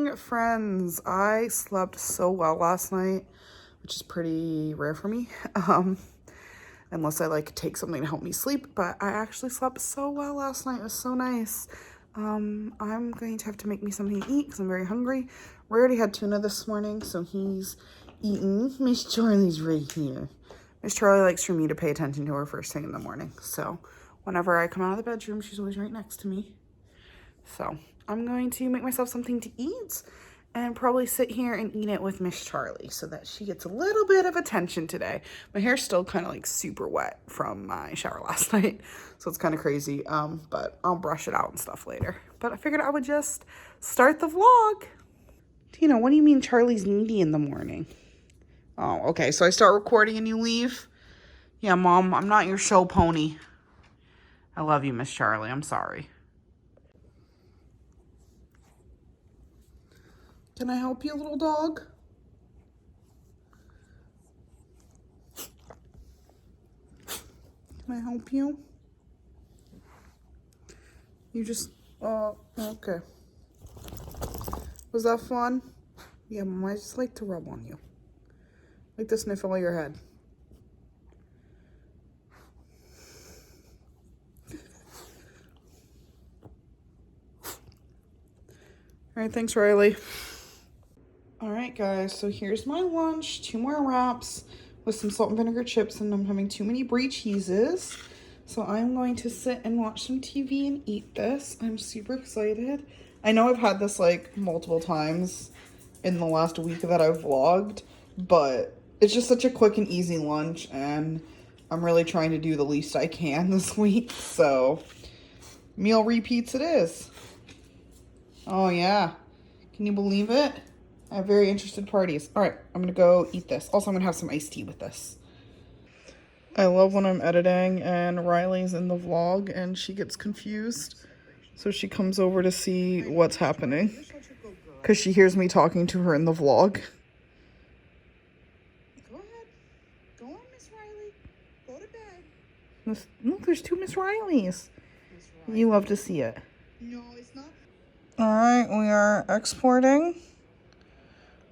morning, friends. I slept so well last night, which is pretty rare for me, unless I like take something to help me sleep, but I actually slept so well last night. It was so nice. I'm going to have to make me something to eat because I'm very hungry. We already had tuna this morning, so he's eating. Miss Charlie's right here. Miss Charlie likes for me to pay attention to her first thing in the morning, so whenever I come out of the bedroom, she's always right next to me. So I'm going to make myself something to eat and probably sit here and eat it with Miss Charlie so that she gets a little bit of attention today. My hair's still kind of like super wet from my shower last night, so it's kind of crazy, but I'll brush it out and stuff later. But I figured I would just start the vlog. Tina, what do you mean Charlie's needy in the morning? Oh, okay, so I start recording and you leave? Yeah, Mom, I'm not your show pony. I love you, Miss Charlie. I'm sorry. Can I help you, little dog? Can I help you? You just, okay. Was that fun? Yeah, Mom, I just like to rub on you. Like to sniffle your head. All right, thanks, Riley. All right, guys, so here's my lunch. 2 more wraps with some salt and vinegar chips, and I'm having too many brie cheeses. So I'm going to sit and watch some TV and eat this. I'm super excited. I know I've had this like multiple times in the last week that I've vlogged, but it's just such a quick and easy lunch, and I'm really trying to do the least I can this week. So meal repeats it is. Oh yeah, can you believe it? I have very interested parties. All right, I'm gonna go eat this. Also, I'm gonna have some iced tea with this. I love when I'm editing and Riley's in the vlog and she gets confused. So she comes over to see what's happening because she hears me talking to her in the vlog. Go ahead. Go on, Miss Riley. Go to bed. Look, there's 2 Miss Rileys. You love to see it. No, it's not. All right, we are exporting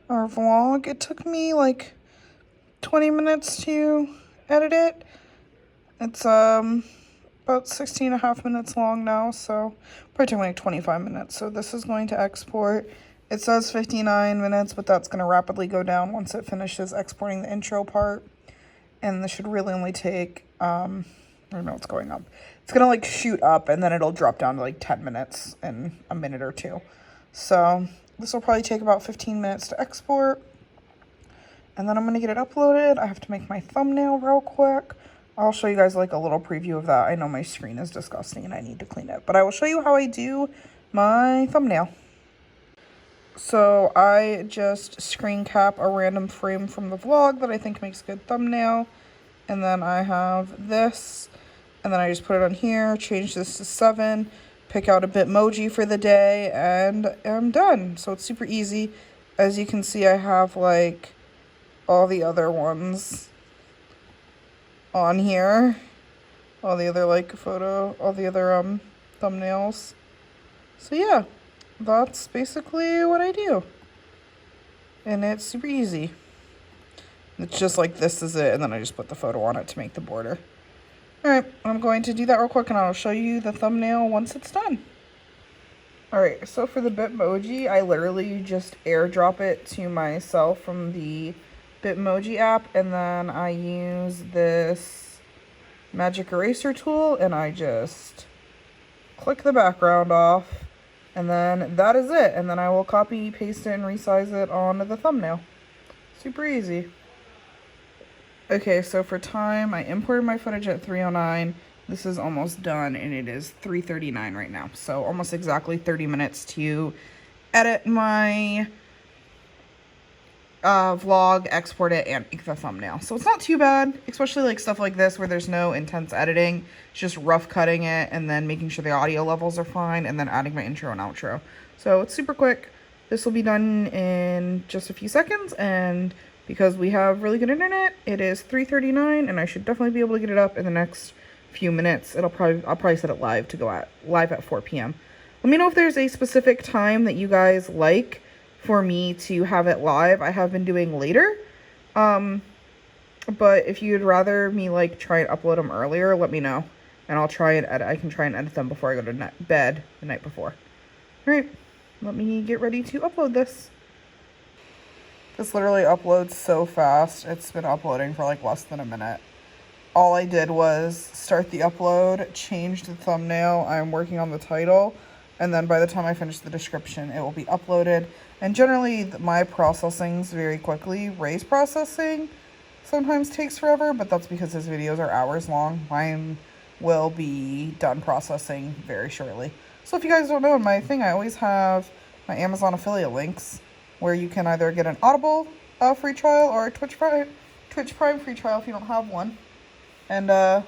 our vlog. It took me like 20 minutes to edit it. It's about 16 and a half minutes long now, so probably took me like 25 minutes. So this is going to export. It says 59 minutes, but that's going to rapidly go down once it finishes exporting the intro part. And this should really only take, I don't know, it's going up. It's going to like shoot up and then it'll drop down to like 10 minutes in a minute or two. So this will probably take about 15 minutes to export. And then I'm going to get it uploaded. I have to make my thumbnail real quick. I'll show you guys like a little preview of that. I know my screen is disgusting and I need to clean it. But I will show you how I do my thumbnail. So I just screen cap a random frame from the vlog that I think makes a good thumbnail. And then I have this. And then I just put it on here, change this to 7, pick out a Bitmoji for the day, and I'm done. So it's super easy. As you can see, I have like all the other ones on here. All the other like all the other thumbnails. So yeah, that's basically what I do. And it's super easy. It's just like this is it, and then I just put the photo on it to make the border. Alright, I'm going to do that real quick and I'll show you the thumbnail once it's done. Alright, so for the Bitmoji, I literally just airdrop it to myself from the Bitmoji app, and then I use this magic eraser tool and I just click the background off, and then that is it. And then I will copy, paste it, and resize it onto the thumbnail. Super easy. Okay, so for time, I imported my footage at 3:09. This is almost done, and it is 3:39 right now. So almost exactly 30 minutes to edit my vlog, export it, and make the thumbnail. So it's not too bad, especially like stuff like this where there's no intense editing. It's just rough cutting it and then making sure the audio levels are fine and then adding my intro and outro. So it's super quick. This will be done in just a few seconds, and because we have really good internet, it is 3:39, and I should definitely be able to get it up in the next few minutes. I'll probably set it live at 4 p.m. Let me know if there's a specific time that you guys like for me to have it live. I have been doing later. But if you'd rather me like try and upload them earlier, let me know. And I'll try and edit. I can try and edit them before I go to bed the night before. All right, let me get ready to upload this. This literally uploads so fast. It's been uploading for like less than a minute. All I did was start the upload, change the thumbnail. I'm working on the title. And then by the time I finish the description, it will be uploaded. And generally, my processing's very quickly. Ray's processing sometimes takes forever, but that's because his videos are hours long. Mine will be done processing very shortly. So if you guys don't know, in my thing, I always have my Amazon affiliate links where you can either get an Audible free trial or a Twitch Prime free trial if you don't have one. And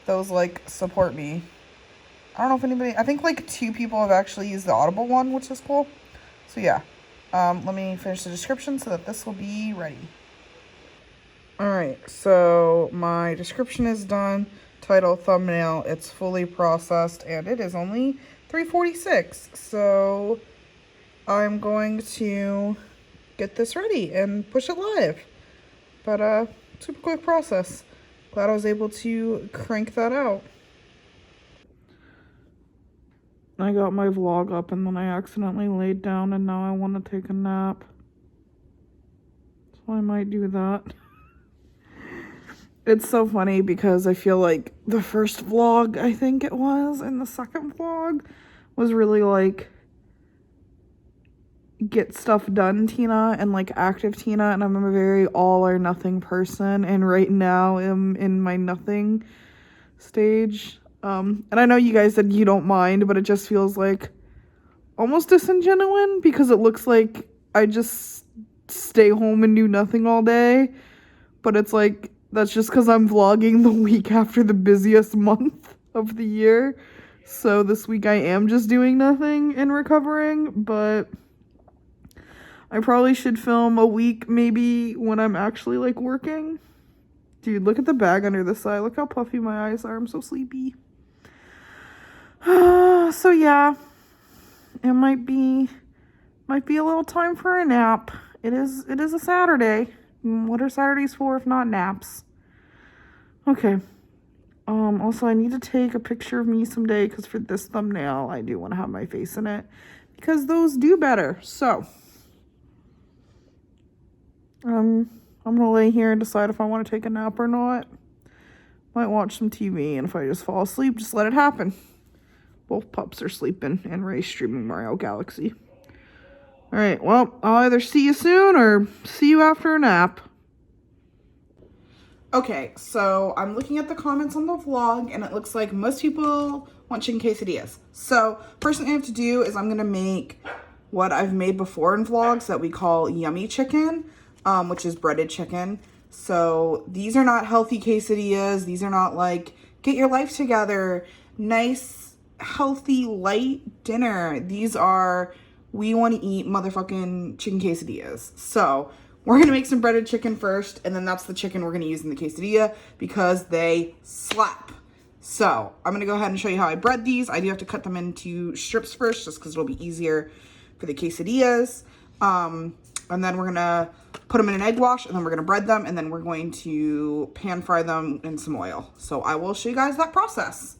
those like support me. I don't know if anybody, I think like 2 people have actually used the Audible one, which is cool. So yeah, let me finish the description so that this will be ready. All right, so my description is done. Title, thumbnail, it's fully processed, and it is only 3:46. So I'm going to get this ready and push it live. But super quick process. Glad I was able to crank that out. I got my vlog up and then I accidentally laid down and now I want to take a nap. So I might do that. It's so funny because I feel like the first vlog, I think it was, and the second vlog was really like get stuff done Tina and like active Tina, and I'm a very all or nothing person, and right now I'm in my nothing stage. And I know you guys said you don't mind, but it just feels like almost disingenuous because it looks like I just stay home and do nothing all day, but it's like that's just because I'm vlogging the week after the busiest month of the year. So this week I am just doing nothing and recovering, but I probably should film a week maybe when I'm actually like working. Dude, look at the bag under the side. Look how puffy my eyes are. I'm so sleepy. So yeah, it might be a little time for a nap. It is a Saturday. What are Saturdays for if not naps? Okay. Also I need to take a picture of me someday because for this thumbnail I do want to have my face in it because those do better. So I'm gonna lay here and decide if I want to take a nap or not. Might watch some TV, and if I just fall asleep, just let it happen. Both pups are sleeping and Ray's streaming Mario Galaxy. Alright, well, I'll either see you soon or see you after a nap. Okay, so I'm looking at the comments on the vlog, and it looks like most people want chicken quesadillas. So first thing I have to do is I'm going to make what I've made before in vlogs that we call yummy chicken, which is breaded chicken. So these are not healthy quesadillas. These are not like, get your life together, nice, healthy, light dinner. These are, we want to eat motherfucking chicken quesadillas. So we're going to make some breaded chicken first, and then that's the chicken we're going to use in the quesadilla because they slap. So I'm going to go ahead and show you how I bread these. I do have to cut them into strips first just because it'll be easier for the quesadillas. And then we're going to put them in an egg wash, and then we're going to bread them, and then we're going to pan fry them in some oil. So I will show you guys that process.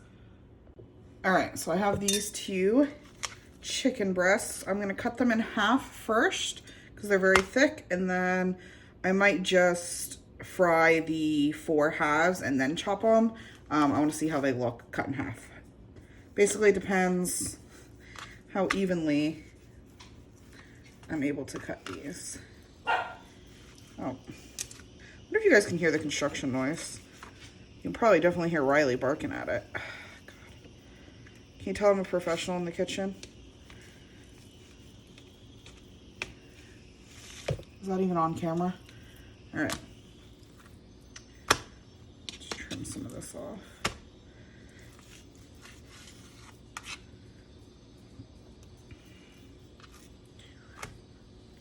All right, so I have these 2 chicken breasts. I'm going to cut them in half first because they're very thick, and then I might just fry the 4 halves and then chop them. I want to see how they look cut in half. Basically, it depends how evenly I'm able to cut these. Oh, I wonder if you guys can hear the construction noise. You can probably definitely hear Riley barking at it. God. Can you tell I'm a professional in the kitchen? Is that even on camera? All right. Just trim some of this off.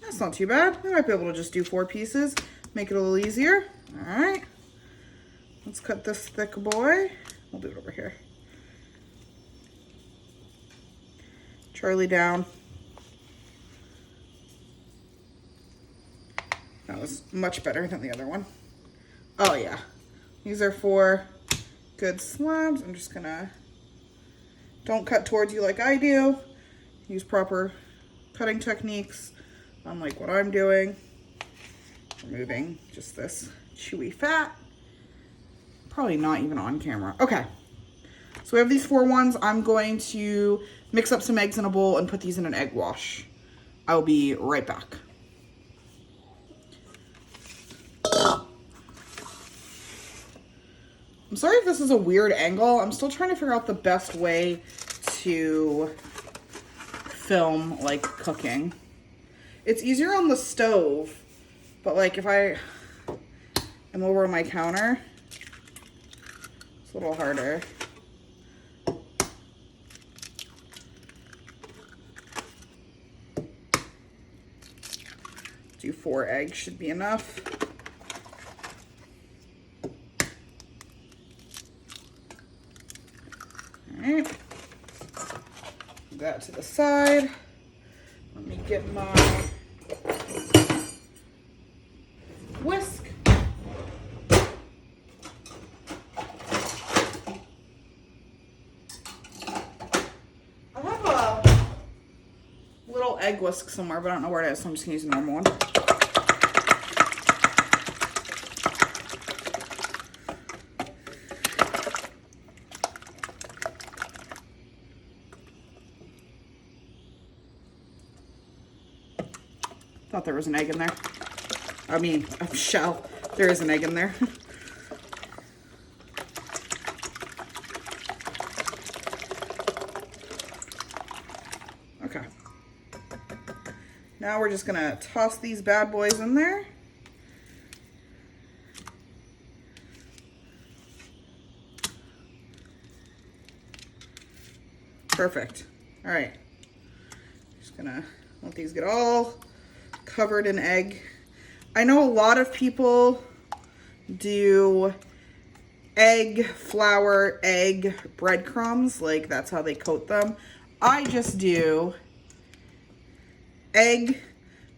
That's not too bad. I might be able to just do 4 pieces, make it a little easier. All right. Let's cut this thick boy. We'll do it over here. Charlie down. That was much better than the other one. Oh yeah. These are 4 good slabs. I'm just gonna, don't cut towards you like I do. Use proper cutting techniques, unlike what I'm doing. Removing just this chewy fat. Probably not even on camera. Okay. So we have these 4 ones. I'm going to mix up some eggs in a bowl and put these in an egg wash. I'll be right back. I'm sorry if this is a weird angle. I'm still trying to figure out the best way to film like cooking. It's easier on the stove, but like if I am over on my counter, it's a little harder. Do 4 eggs should be enough. All right, put that to the side. Let me get my whisk. I have a little egg whisk somewhere, but I don't know where it is, so I'm just gonna use a normal one. Thought there was an egg in there. I mean, a shell. There is an egg in there. Okay. Now we're just gonna toss these bad boys in there. Perfect. All right. Just gonna let these get all covered in egg. I know a lot of people do egg, flour, egg, breadcrumbs, like that's how they coat them. I just do egg,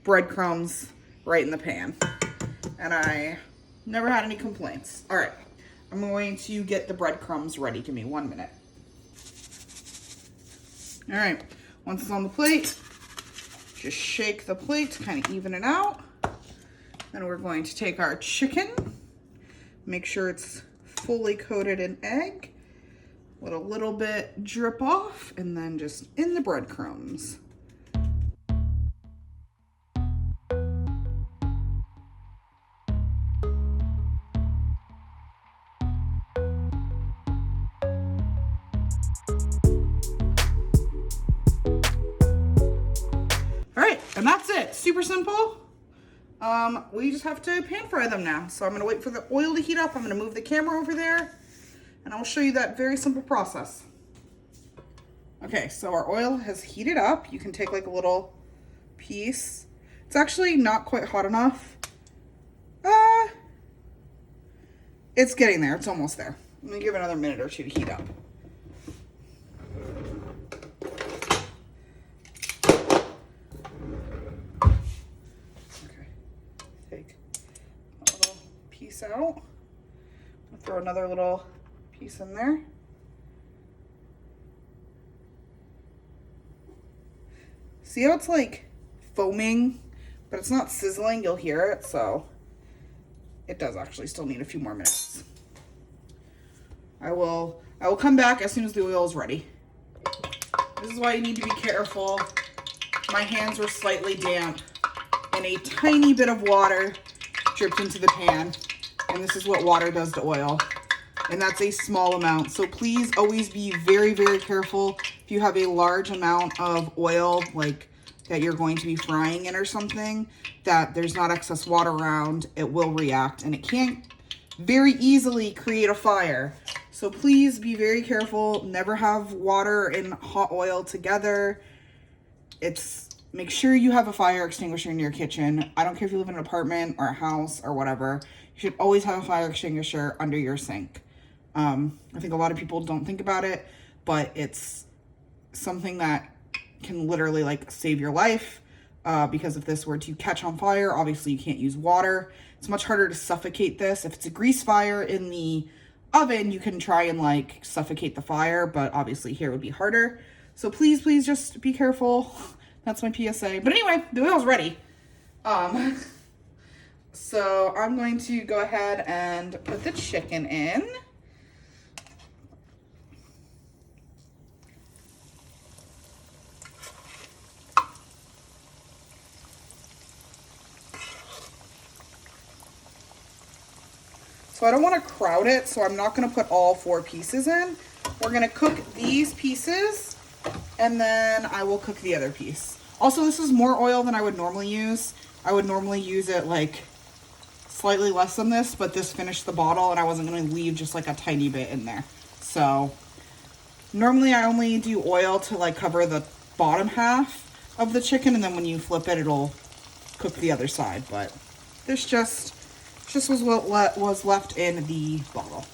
breadcrumbs right in the pan. And I never had any complaints. All right, I'm going to get the breadcrumbs ready. Give me 1 minute. All right, once it's on the plate, just shake the plate to kind of even it out. Then we're going to take our chicken, make sure it's fully coated in egg, let a little bit drip off, and then just in the breadcrumbs. All right, and that's it. Super simple. We just have to pan fry them now. So I'm gonna wait for the oil to heat up. I'm gonna move the camera over there and I'll show you that very simple process. Okay, so our oil has heated up. You can take like a little piece. It's actually not quite hot enough. It's getting there, it's almost there. I'm gonna give it another minute or 2 to heat up. Out. I'll throw another little piece in there. See how it's like foaming, but it's not sizzling. You'll hear it, so it does actually still need a few more minutes. I will come back as soon as the oil is ready. This is why you need to be careful. My hands were slightly damp and a tiny bit of water dripped into the pan. And this is what water does to oil. And that's a small amount. So please always be very, very careful. If you have a large amount of oil, like that you're going to be frying in or something, that there's not excess water around, it will react. And it can very easily create a fire. So please be very careful. Never have water and hot oil together. Make sure you have a fire extinguisher in your kitchen. I don't care if you live in an apartment or a house or whatever. You should always have a fire extinguisher under your sink. I think a lot of people don't think about it, but it's something that can literally like save your life. because if this were to catch on fire, obviously you can't use water. It's much harder to suffocate this. If it's a grease fire in the oven, you can try and like suffocate the fire, but obviously here would be harder. So please, please just be careful. That's my PSA. But anyway, the oil's ready. So I'm going to go ahead and put the chicken in. So I don't want to crowd it, so I'm not going to put all 4 pieces in. We're going to cook these pieces, and then I will cook the other piece. Also, this is more oil than I would normally use. I would normally use it like slightly less than this, but this finished the bottle, and I wasn't going to leave just like a tiny bit in there. So normally I only do oil to like cover the bottom half of the chicken, and then when you flip it, it'll cook the other side. But this just was what was left in the bottle.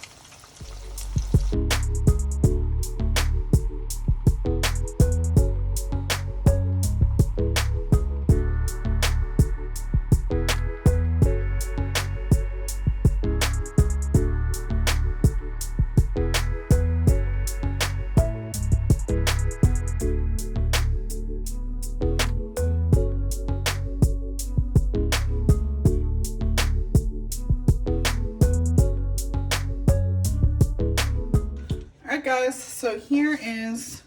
Guys, so here is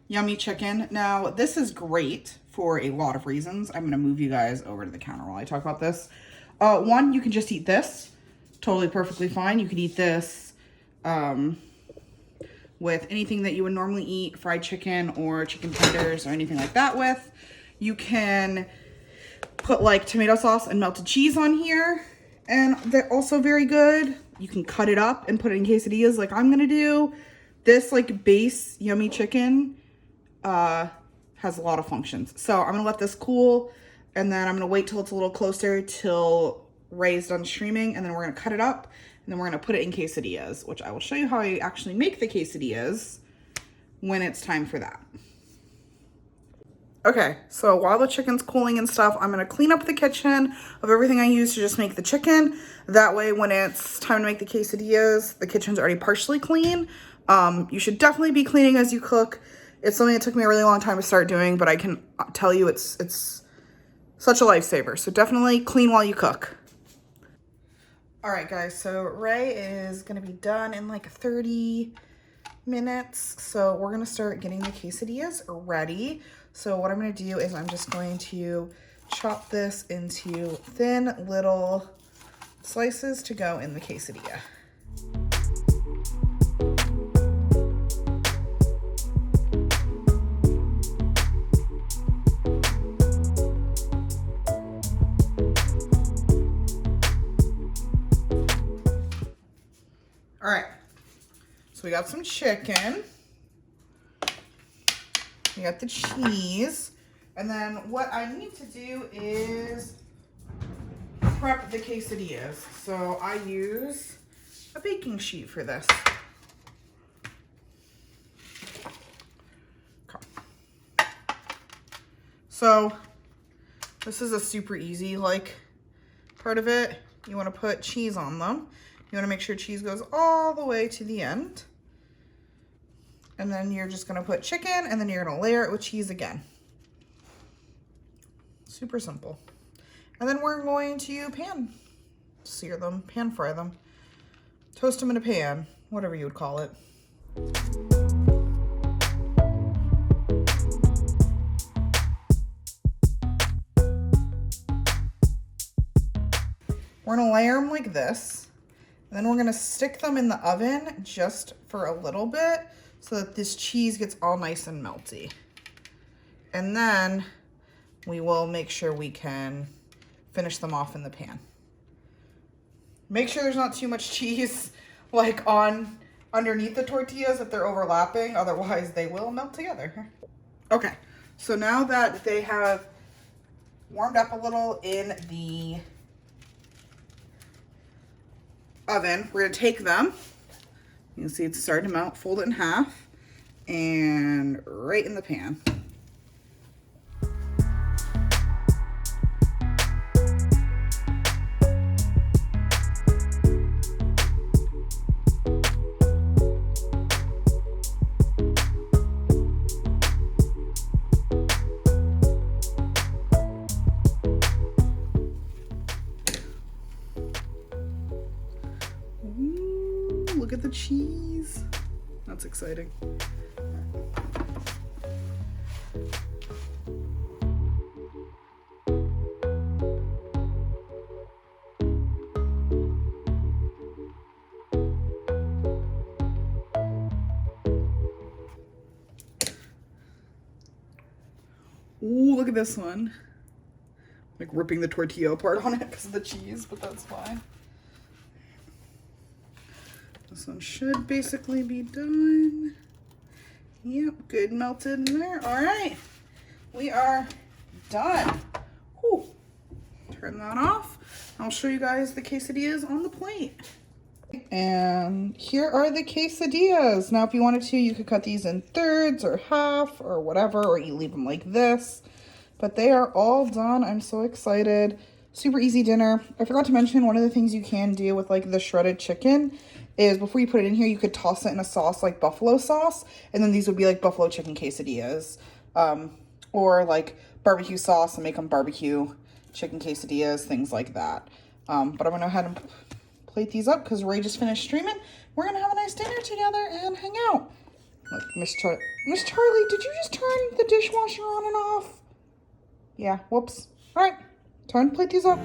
yummy chicken. Now this is great for a lot of reasons. I'm gonna move you guys over to the counter while I talk about this. One, you can just eat this totally perfectly fine. You could eat this with anything that you would normally eat, fried chicken or chicken tenders or anything like that with. You can put like tomato sauce and melted cheese on here, and they're also very good. You can cut it up and put it in quesadillas like I'm gonna do. This like base yummy chicken has a lot of functions. So I'm gonna let this cool, and then I'm gonna wait till it's a little closer till Ray's done streaming, and then we're gonna cut it up, and then we're gonna put it in quesadillas, which I will show you how I actually make the quesadillas when it's time for that. Okay, so while the chicken's cooling and stuff, I'm gonna clean up the kitchen of everything I used to just make the chicken. That way, when it's time to make the quesadillas, the kitchen's already partially clean. You should definitely be cleaning as you cook. It's something that took me a really long time to start doing, but I can tell you it's such a lifesaver. So definitely clean while you cook. All right, guys, so Ray is gonna be done in like 30 minutes. So we're gonna start getting the quesadillas ready. So what I'm gonna do is I'm just going to chop this into thin little slices to go in the quesadilla. All right, so we got some chicken, we got the cheese, and then what I need to do is prep the quesadillas. So I use a baking sheet for this. Okay. So this is a super easy like part of it. You want to put cheese on them. You want to make sure cheese goes all the way to the end. And then you're just going to put chicken, and then you're going to layer it with cheese again. Super simple. And then we're going to pan sear them, pan fry them, toast them in a pan, whatever you would call it. We're going to layer them like this. And then we're gonna stick them in the oven just for a little bit so that this cheese gets all nice and melty. And then we will make sure we can finish them off in the pan. Make sure there's not too much cheese like on underneath the tortillas if they're overlapping, otherwise they will melt together. Okay, so now that they have warmed up a little in the oven, we're gonna take them. You can see it's starting to melt, fold it in half, and right in the pan. the cheese. That's exciting. Ooh, look at this one. Like ripping the tortilla apart on it because of the cheese, but that's fine. This one should basically be done. Yep, good melted in there. All right, we are done. Whew. Turn that off. I'll show you guys the quesadillas on the plate. And here are the quesadillas. Now, if you wanted to, you could cut these in thirds or half or whatever, or you leave them like this. But they are all done. I'm so excited. Super easy dinner. I forgot to mention one of the things you can do with like the shredded chicken is before you put it in here, you could toss it in a sauce like buffalo sauce. And then these would be like buffalo chicken quesadillas. Or like barbecue sauce and make them barbecue chicken quesadillas, things like that. But I'm going to go ahead and plate these up because Ray just finished streaming. We're going to have a nice dinner together and hang out. Look, Miss Charlie, did you just turn the dishwasher on and off? Yeah, whoops. All right, time to plate these up.